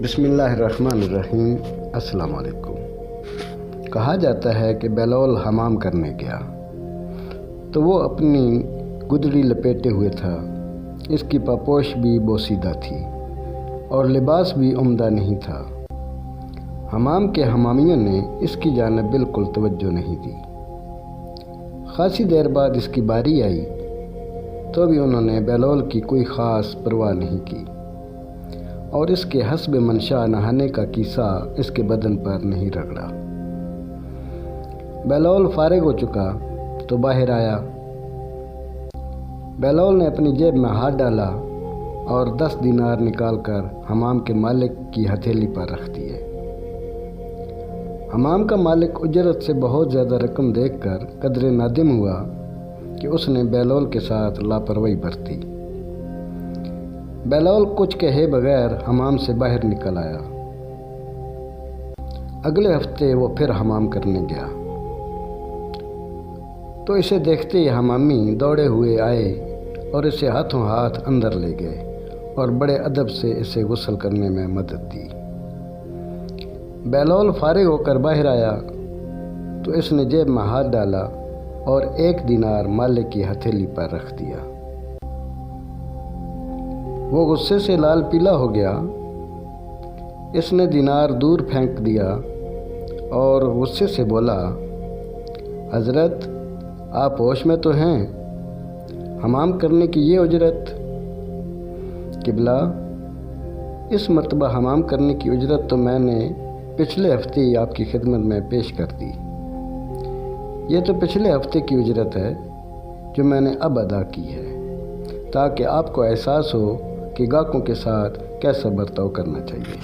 بسم اللہ الرحمن الرحیم۔ السلام علیکم۔ کہا جاتا ہے کہ بہلول حمام کرنے گیا تو وہ اپنی گدڑی لپیٹے ہوئے تھا۔ اس کی پاپوش بھی بوسیدہ تھی اور لباس بھی عمدہ نہیں تھا۔ حمام کے حمامیوں نے اس کی جانب بالکل توجہ نہیں دی۔ خاصی دیر بعد اس کی باری آئی تو بھی انہوں نے بہلول کی کوئی خاص پرواہ نہیں کی اور اس کے حسب منشا نہانے کا کیسہ اس کے بدن پر نہیں رگڑا۔ بہلول فارغ ہو چکا تو باہر آیا۔ بہلول نے اپنی جیب میں ہاتھ ڈالا اور 10 دینار نکال کر حمام کے مالک کی ہتھیلی پر رکھ دیے۔ حمام کا مالک اجرت سے بہت زیادہ رقم دیکھ کر قدرے نادم ہوا کہ اس نے بہلول کے ساتھ لاپرواہی برتی۔ بہلول کچھ کہے بغیر حمام سے باہر نکل آیا۔ اگلے ہفتے وہ پھر حمام کرنے گیا تو اسے دیکھتے ہی حمامی دوڑے ہوئے آئے اور اسے ہاتھوں ہاتھ اندر لے گئے اور بڑے ادب سے اسے غسل کرنے میں مدد دی۔ بہلول فارغ ہو کر باہر آیا تو اس نے جیب میں ہاتھ ڈالا اور 1 دینار مالک کی ہتھیلی پر رکھ دیا۔ وہ غصے سے لال پیلا ہو گیا۔ اس نے دینار دور پھینک دیا اور غصے سے بولا، حضرت آپ ہوش میں تو ہیں؟ حمام کرنے کی یہ اجرت؟ قبلہ اس مرتبہ حمام کرنے کی اجرت تو میں نے پچھلے ہفتے ہی آپ کی خدمت میں پیش کر دی۔ یہ تو پچھلے ہفتے کی اجرت ہے جو میں نے اب ادا کی ہے، تاکہ آپ کو احساس ہو کہ گاہکوں کے ساتھ کیسا برتاؤ کرنا چاہیے۔